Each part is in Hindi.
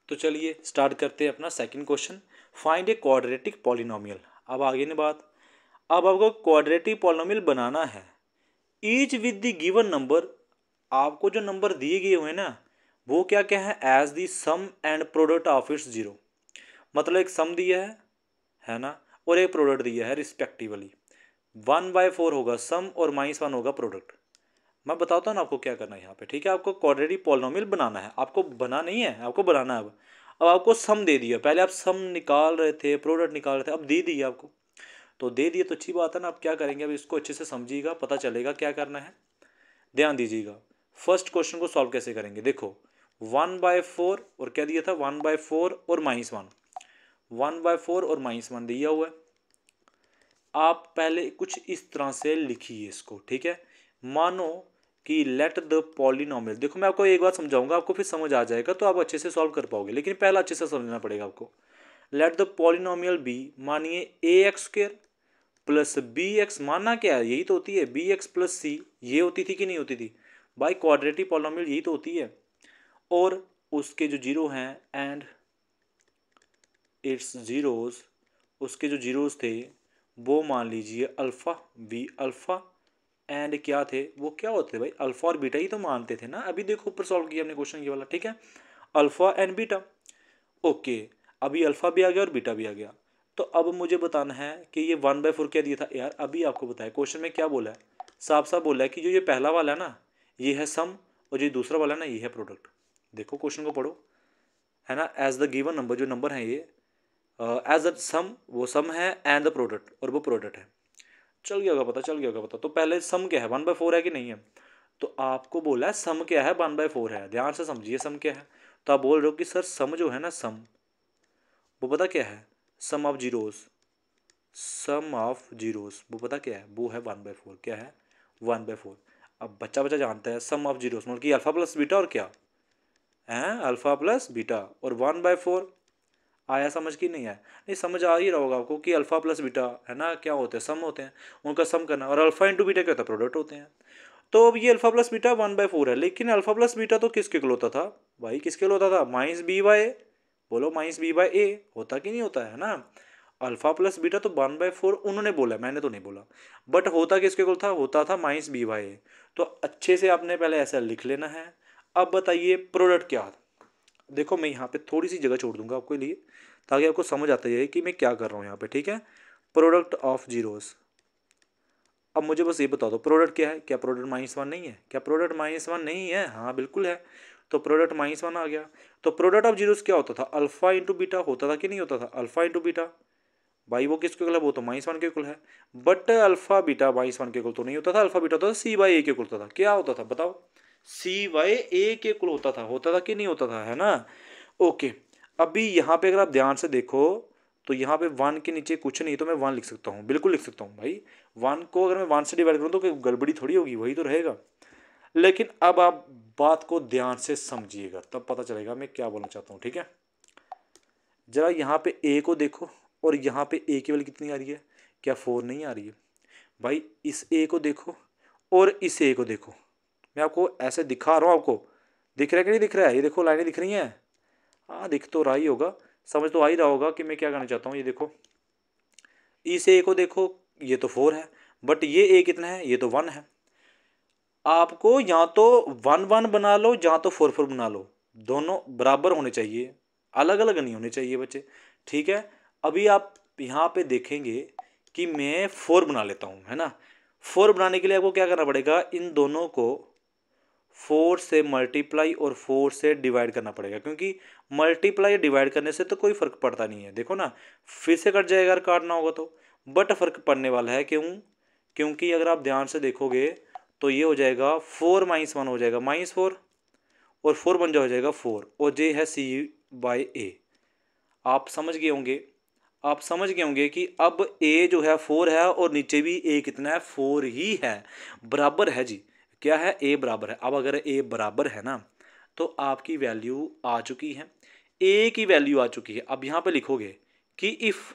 तो चलिए स्टार्ट करते हैं अपना second question. Find a quadratic polynomial. अब आगे ने बात, अब आपको क्वाड्रेटिक पॉलिनोमियल बनाना है। Each with the given number, आपको जो नंबर दिए गए हुए ना वो क्या क्या है, as the sum and product of its zero. मतलब एक सम दिया है ना, और एक प्रोडक्ट दिया है रिस्पेक्टिवली। 1/4 होगा सम और -1 होगा प्रोडक्ट। मैं बताता हूँ ना आपको क्या करना है यहाँ पे, ठीक है। आपको क्वाड्रेटिक पॉलिनोमियल बनाना है, आपको बना नहीं है, आपको बनाना है। अब आपको सम दे दिया, पहले आप सम निकाल रहे थे, प्रोडक्ट निकाल रहे थे, अब दे दिया आपको। तो दे दिए तो अच्छी बात है ना। अब क्या करेंगे, अब इसको अच्छे से समझिएगा, पता चलेगा क्या करना है। ध्यान दीजिएगा, फर्स्ट क्वेश्चन को सॉल्व कैसे करेंगे। देखो 1/4 और क्या दिया था, 1/4 और -1। 1/4 और -1 दिया हुआ है। आप पहले कुछ इस तरह से लिखिए इसको, ठीक है। मानो कि लेट द पॉलिनोमियल, देखो मैं आपको एक बात समझाऊंगा, आपको फिर समझ आ जाएगा तो आप अच्छे से सॉल्व कर पाओगे, लेकिन पहला अच्छे से समझना पड़ेगा आपको। लेट द पॉलिनोमियल बी, मानिए ax² प्लस bx, मानना क्या है, यही तो होती है bx प्लस c। ये होती थी कि नहीं होती थी भाई, क्वाड्रेटिक पॉलिनोमियल यही तो होती है। और उसके जो जीरो हैं एंड इट्स जीरोज, उसके जो जीरोज थे वो मान लीजिए अल्फ़ा वी अल्फ़ा एंड क्या थे, वो क्या होते थे भाई, अल्फ़ा और बीटा ही तो मानते थे ना। अभी देखो ऊपर सॉल्व किया हमने क्वेश्चन ये वाला, ठीक है। Alpha and beta, okay. अभी अल्फ़ा भी आ गया और बीटा भी आ गया। तो अब मुझे बताना है कि ये 1/4 क्या दिया था यार। अभी आपको बताया क्वेश्चन में क्या बोला है, साफ साफ बोला है कि जो ये पहला वाला है ना ये है सम, और जो दूसरा वाला है ना ये है प्रोडक्ट। देखो क्वेश्चन को पढ़ो, है ना। एज द गिवन नंबर, जो नंबर है ये एज द सम, वो सम है, एंड द प्रोडक्ट, और वो प्रोडक्ट है। चल गया होगा पता, चल गया होगा पता। तो पहले सम क्या है, 1/4 है कि नहीं है। तो आपको बोला है सम क्या है, 1/4 है। ध्यान से समझिए सम क्या है। तो आप बोल रहे हो कि सर सम जो है ना, सम वो पता क्या है, sum of zeros, sum of zeros वो पता क्या है, वो है 1/4। क्या है, 1/4। अब बच्चा बच्चा जानता है सम ऑफ जीरोस मतलब कि अल्फा प्लस बीटा, और क्या है, अल्फा प्लस बीटा, और 1/4। आया समझ की नहीं आया, नहीं समझ आ ही रहा होगा आपको कि अल्फा प्लस बीटा है ना क्या होते हैं, सम होते हैं, उनका सम करना। और अल्फा इंटू बीटा क्या होता है, प्रोडक्ट होते हैं। तो अब ये अल्फा प्लस बीटा 1/4 है, लेकिन अल्फा प्लस बीटा तो किसके इक्वल होता था भाई, किसके इक्वल होता था, -b/a। बोलो -b/a होता कि नहीं होता है ना। अल्फा प्लस बीटा तो 1/4 उन्होंने बोला, मैंने तो नहीं बोला। बट होता किसके इक्वल था, होता था -b/a। तो अच्छे से आपने पहले ऐसा लिख लेना है। अब बताइए प्रोडक्ट क्या। देखो मैं यहाँ पे थोड़ी सी जगह छोड़ दूंगा आपके लिए, ताकि आपको समझ आता है कि मैं क्या कर रहा हूँ यहाँ पे, ठीक है। Product of zeros. अब मुझे बस ये बता दो प्रोडक्ट क्या है, क्या प्रोडक्ट -1 नहीं है, क्या प्रोडक्ट -1 नहीं है, हाँ बिल्कुल है। तो प्रोडक्ट -1 आ गया। तो प्रोडक्ट ऑफ जीरोस क्या होता था, अल्फा इंटू बीटा होता था कि नहीं होता था, अल्फा इंटू बीटा। भाई वो किसके इक्वल है, वो तो -1 के इक्वल है। बट अल्फा बीटा -1 के इक्वल तो नहीं होता था, अल्फा बीटा होता था c/a के इक्वल होता था। क्या होता था बताओ, c/a के इक्वल होता था कि नहीं होता था, है ना। ओके। अभी यहाँ पे अगर आप ध्यान से देखो तो यहाँ पे 1 के नीचे कुछ नहीं, तो मैं 1 लिख सकता हूँ, बिल्कुल लिख सकता हूँ भाई। 1 को अगर मैं 1 से डिवाइड करूँ तो कोई गड़बड़ी थोड़ी होगी, वही तो रहेगा। लेकिन अब आप बात को ध्यान से समझिएगा, तब पता चलेगा मैं क्या बोलना चाहता हूँ, ठीक है। जरा यहाँ पे a को देखो, और यहाँ पे a की वैल्यू कितनी आ रही है, क्या 4 नहीं आ रही है भाई। इस a को देखो और इस a को देखो, मैं आपको ऐसे दिखा रहा हूँ, आपको दिख रहा है कि नहीं दिख रहा है, ये देखो लाइनें दिख रही हैं। हाँ दिख तो रहा ही होगा, समझ तो आ ही रहा होगा कि मैं क्या करना चाहता हूँ। ये देखो इस ए को देखो, ये तो 4 है, बट ये ए कितना है, ये तो 1 है। आपको या तो 1 1 बना लो या तो 4 4 बना लो, दोनों बराबर होने चाहिए, अलग अलग नहीं होने चाहिए बच्चे, ठीक है। अभी आप यहाँ पे देखेंगे कि मैं 4 बना लेता हूँ, है ना। 4 बनाने के लिए आपको क्या करना पड़ेगा, इन दोनों को 4 से मल्टीप्लाई और 4 से डिवाइड करना पड़ेगा, क्योंकि मल्टीप्लाई डिवाइड करने से तो कोई फर्क पड़ता नहीं है। देखो ना फिर से कट जाएगा अगर काटना होगा तो, बट फर्क पड़ने वाला है। क्यों, क्योंकि अगर आप ध्यान से देखोगे तो ये हो जाएगा 4 -1 हो जाएगा -4, और 4 बन जा हो जाएगा 4, और जे है c/a। आप समझ गए होंगे, आप समझ गए होंगे कि अब a जो है 4 है, और नीचे भी a कितना है, 4 ही है, बराबर है जी। क्या है, a बराबर है। अब अगर a बराबर है ना तो आपकी वैल्यू आ चुकी है, a की वैल्यू आ चुकी है। अब यहाँ पे लिखोगे कि इफ़,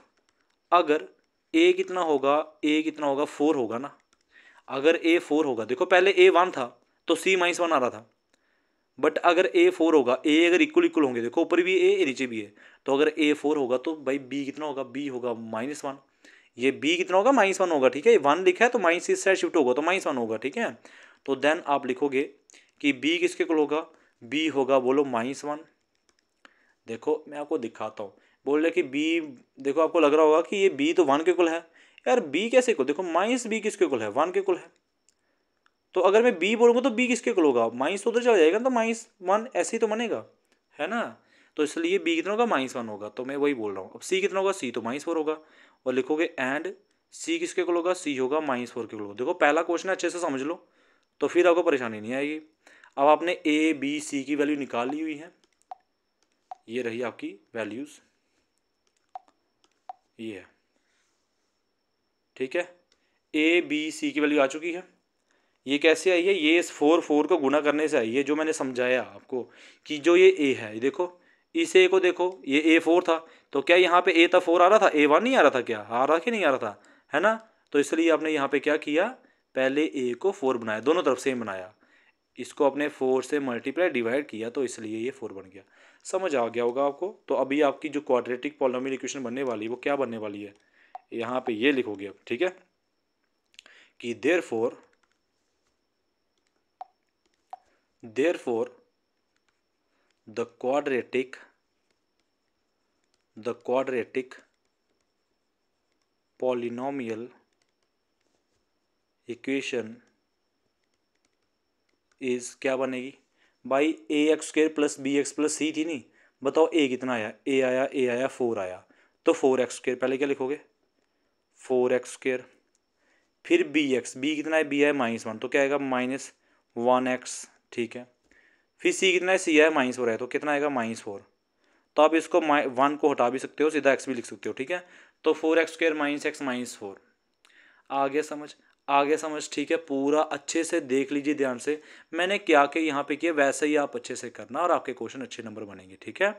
अगर a कितना होगा, a कितना होगा, 4 होगा ना। अगर a 4 होगा, देखो पहले a 1 था तो c -1 आ रहा था, बट अगर A4 होगा, ए अगर इक्वल इक्वल होंगे, देखो ऊपर भी ए नीचे भी है, तो अगर A4 होगा तो भाई बी कितना होगा, बी होगा -1। ये बी कितना होगा, -1 होगा, ठीक है। 1 लिखा है तो माइनस इस साइड शिफ्ट होगा तो -1 होगा, ठीक है। तो देन आप लिखोगे कि बी किसके इक्वल होगा, बी होगा, बोलो -1। देखो मैं आपको दिखाता हूँ, बोल रहे कि बी, देखो आपको लग रहा होगा कि ये बी तो 1 के इक्वल है। यार बी कैसे इक्वल, देखो -b किसके इक्वल है, 1 के इक्वल है। तो अगर मैं बी बोलूँगा तो बी किसके इक्वल होगा, माइनस तो उधर चला जाएगा, तो -1 ऐसे ही तो बनेगा, है ना। तो इसलिए बी कितना होगा, -1 होगा। तो मैं वही बोल रहा हूँ। अब सी कितना होगा, सी तो -4 होगा। और लिखोगे एंड सी किसके इक्वल होगा, सी होगा -4 के इक्वल होगा। देखो पहला क्वेश्चन अच्छे से समझ लो, तो फिर आपको परेशानी नहीं आएगी। अब आपने ए बी सी की वैल्यू निकाल ली हुई है, ये रही आपकी वैल्यूज़, ये है, ठीक है। ए बी सी की वैल्यू आ चुकी है। ये कैसे आई है, ये इस 4 को गुना करने से आई है, जो मैंने समझाया आपको कि जो ये ए है, देखो इस ए को देखो, ये A4 था, तो क्या यहाँ पे ए था 4 आ रहा था, A1 नहीं आ रहा था, क्या आ रहा कि नहीं आ रहा था, है ना। तो इसलिए आपने यहाँ पे क्या किया, पहले ए को 4 बनाया, दोनों तरफ सेम बनाया, इसको अपने 4 से मल्टीप्लाई डिवाइड किया, तो इसलिए ये 4 बन गया। समझ आ गया होगा आपको। तो अभी आपकी जो क्वाड्रेटिक पॉलिनोमियल इक्वेशन बनने वाली है वो क्या बनने वाली है, यहाँ पे ये लिखोगे अब, ठीक है, कि therefore the quadratic polynomial equation is क्या बनेगी भाई, ax² + bx + c थी नहीं, बताओ a कितना आया, a आया 4 आया, तो 4x², पहले क्या लिखोगे 4x², फिर b कितना है, b है -1, तो क्या आएगा -1x, ठीक है। फिर c कितना है, c है -4 है, तो कितना आएगा -4। तो आप इसको 1 को हटा भी सकते हो, सीधा x भी लिख सकते हो, ठीक है। तो 4x² - x -4, आगे समझ, आगे समझ, ठीक है। पूरा अच्छे से देख लीजिए ध्यान से, मैंने क्या क्या यहाँ पे किया वैसे ही आप अच्छे से करना और आपके क्वेश्चन अच्छे नंबर बनेंगे, ठीक है।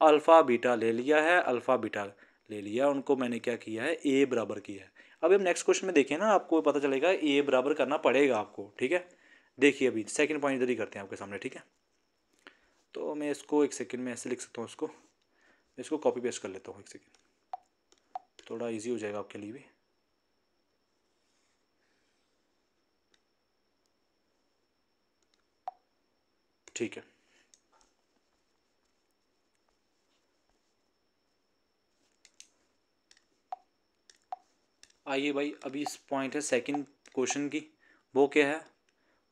अल्फ़ा बीटा ले लिया है, अल्फ़ा बीटा ले लिया, उनको मैंने क्या किया है, ए बराबर किया है। अब हम नेक्स्ट क्वेश्चन में देखें ना, आपको पता चलेगा ए बराबर करना पड़ेगा आपको, ठीक है। देखिए अभी सेकंड पॉइंट इधर ही करते हैं आपके सामने, ठीक है। तो मैं इसको एक सेकंड में ऐसे लिख सकता हूँ, इसको कॉपी पेस्ट कर लेता हूँ, एक सेकंड, थोड़ा इजी हो जाएगा आपके लिए भी। ठीक है, आइए भाई, अभी इस पॉइंट है सेकंड क्वेश्चन की, वो क्या है,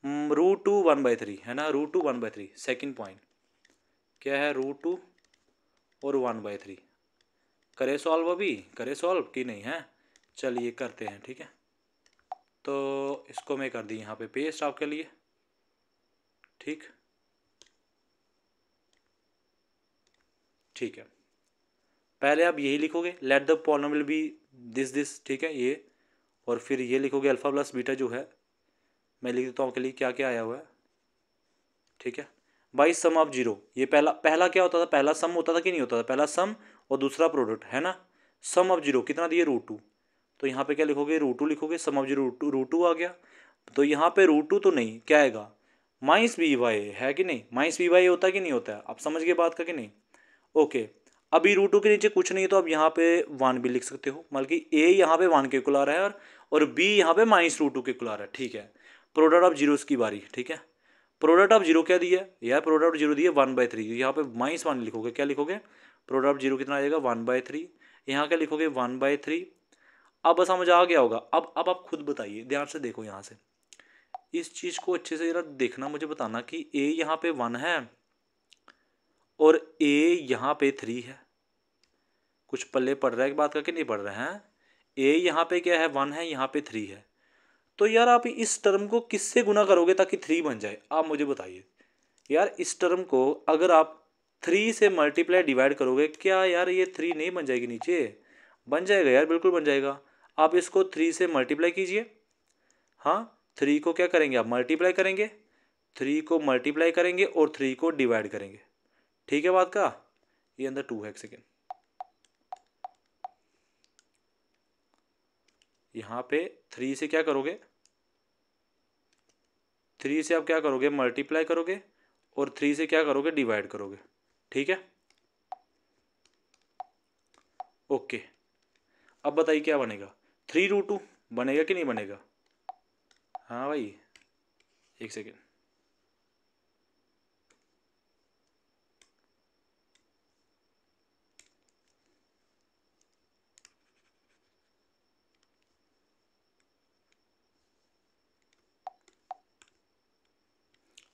√2 1/3, है ना, √2 1/3 सेकंड पॉइंट क्या है, √2 और 1/3। करे सॉल्व, अभी करे सॉल्व कि नहीं है, चलिए करते हैं, ठीक है। तो इसको मैं कर दी यहाँ पे पेस्ट आपके लिए, ठीक, ठीक है। पहले आप यही लिखोगे, let the polynomial be this, ठीक है, ये, और फिर ये लिखोगे अल्फ़ा प्लस बीटा जो है, मैं लिख देता हूँ आपके लिए क्या क्या आया हुआ है, ठीक है। बाई सम ऑफ जीरो, ये पहला पहला क्या होता था, पहला सम होता था कि नहीं होता था, पहला सम और दूसरा प्रोडक्ट, है ना। सम ऑफ जीरो कितना दिए, √2, तो यहाँ पे क्या लिखोगे, √2 लिखोगे, सम ऑफ जीरो √2 आ गया। तो यहाँ पे √2 तो नहीं, क्या आएगा, -b/a है कि नहीं, -b/a होता है कि नहीं होता है, आप समझ गए बात का कि नहीं। ओके, अभी √2 के नीचे कुछ नहीं, तो अब यहाँ पे 1 भी लिख सकते हो, मतलब कि a यहाँ पे 1 के इक्वल आ रहा है और b यहाँ पे -√2 के इक्वल आ रहा है, ठीक है। प्रोडक्ट ऑफ जीरोस की बारी, ठीक है। प्रोडक्ट ऑफ जीरो क्या दिया यार, प्रोडक्ट ऑफ जीरो दिया 1/3, यहाँ पे -1 लिखोगे, क्या लिखोगे, प्रोडक्ट ऑफ जीरो कितना आ जाएगा 1/3, यहाँ क्या लिखोगे 1/3। अब समझ आ गया होगा। अब आप खुद बताइए, ध्यान से देखो, यहाँ से इस चीज़ को अच्छे से जरा देखना, मुझे बताना कि a यहाँ पे 1 है और a यहाँ पे 3 है, कुछ पल्ले पड़ रहा है बात का कि नहीं पड़ रहा है। a यहाँ पे क्या है, 1 है, यहाँ पे 3 है, तो यार आप इस टर्म को किससे गुना करोगे ताकि 3 बन जाए, आप मुझे बताइए। यार इस टर्म को अगर आप 3 से मल्टीप्लाई डिवाइड करोगे, क्या यार ये 3 नहीं बन जाएगी नीचे, बन जाएगा यार, बिल्कुल बन जाएगा। आप इसको 3 से मल्टीप्लाई कीजिए, हाँ 3 को क्या करेंगे आप, मल्टीप्लाई करेंगे, 3 को मल्टीप्लाई करेंगे और 3 को डिवाइड करेंगे, ठीक है बात का। ये अंदर 2 है, एक सेकेंड, यहाँ पे 3 से क्या करोगे, 3 से आप क्या करोगे, मल्टीप्लाई करोगे और 3 से क्या करोगे, डिवाइड करोगे। ठीक है, ओके। अब बताइए क्या बनेगा, 3√2 बनेगा कि नहीं बनेगा? हाँ भाई, एक सेकेंड।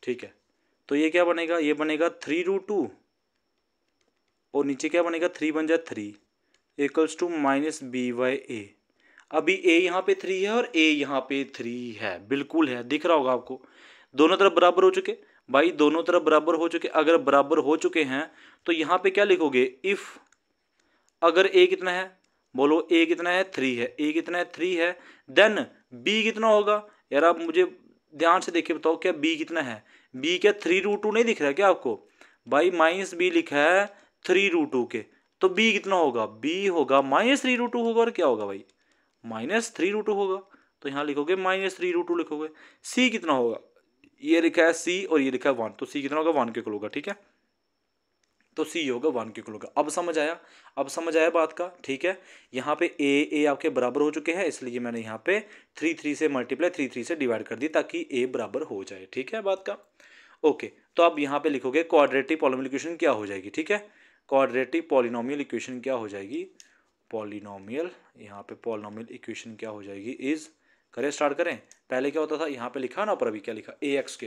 ठीक है, तो ये क्या बनेगा, ये बनेगा 3√2 और नीचे क्या बनेगा, 3 बन जाए 3 इक्वल्स टू -b/a। अभी a यहाँ पे 3 है और a यहाँ पे 3 है, बिल्कुल है, दिख रहा होगा आपको। दोनों तरफ बराबर हो चुके भाई, दोनों तरफ बराबर हो चुके। अगर बराबर हो चुके हैं तो यहाँ पे क्या लिखोगे, इफ अगर a कितना है, बोलो a कितना है, 3 है, a कितना है, 3 है, देन b कितना होगा। यार आप मुझे ध्यान से देखिए, बताओ क्या b कितना है, b क्या 3√2 नहीं दिख रहा है क्या आपको भाई, -b लिखा है 3√2 के, तो b कितना होगा, b होगा -3√2 होगा, और क्या होगा भाई, -3√2 होगा। तो यहाँ लिखोगे -3√2 लिखोगे। c कितना होगा, ये लिखा है c और ये लिखा है 1, तो c कितना होगा, 1 के इक्वल होगा। ठीक है, तो c होगा 1 के इक्वल होगा। अब समझ आया, अब समझ आया बात का। ठीक है, यहाँ पे a आपके बराबर हो चुके हैं, इसलिए मैंने यहाँ पे 3 से मल्टीप्लाई 3 से डिवाइड कर दी ताकि a बराबर हो जाए। ठीक है बात का, ओके। तो अब यहाँ पे लिखोगे क्वाड्रेटिक पॉलिनोमियल इक्वेशन क्या हो जाएगी। ठीक है, क्वाड्रेटिक पॉलिनोमियल इक्वेशन क्या हो जाएगी, पॉलिनोमियल, यहाँ पे पॉलिनोमियल इक्वेशन क्या हो जाएगी, इज, करें स्टार्ट करें। पहले क्या होता था, यहाँ पे लिखा ना ऊपर, अभी क्या लिखा, ax²,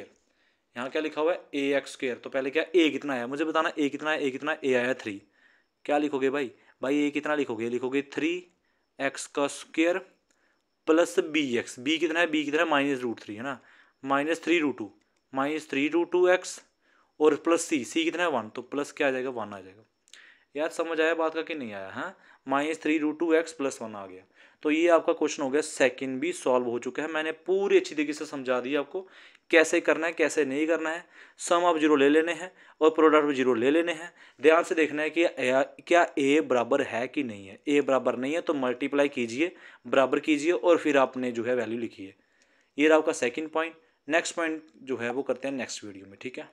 यहाँ क्या लिखा हुआ है ax²। तो पहले क्या, a कितना है मुझे बताना, a कितना है, a कितना है, a आया 3। क्या लिखोगे भाई, भाई a कितना लिखोगे, लिखोगे 3x² प्लस bx, b कितना है, b कितना है, -√3 है ना, -3√2, -3√2x और प्लस c कितना है 1, तो प्लस क्या आ जाएगा, 1 आ जाएगा। यार समझ आया बात का कि नहीं आया, हाँ, -3√2x + 1 आ गया। तो ये आपका क्वेश्चन हो गया, सेकंड भी सॉल्व हो चुका है। मैंने पूरी अच्छी तरीके से समझा दिया आपको कैसे करना है, कैसे नहीं करना है। सम ऑफ जीरो ले लेने हैं और प्रोडक्ट ऑफ जीरो ले लेने हैं। ध्यान से देखना है कि क्या a बराबर है कि नहीं है। a बराबर नहीं है तो मल्टीप्लाई कीजिए, बराबर कीजिए और फिर आपने जो है वैल्यू लिखिए। ये रहा आपका सेकेंड पॉइंट। नेक्स्ट पॉइंट जो है वो करते हैं नेक्स्ट वीडियो में, ठीक है।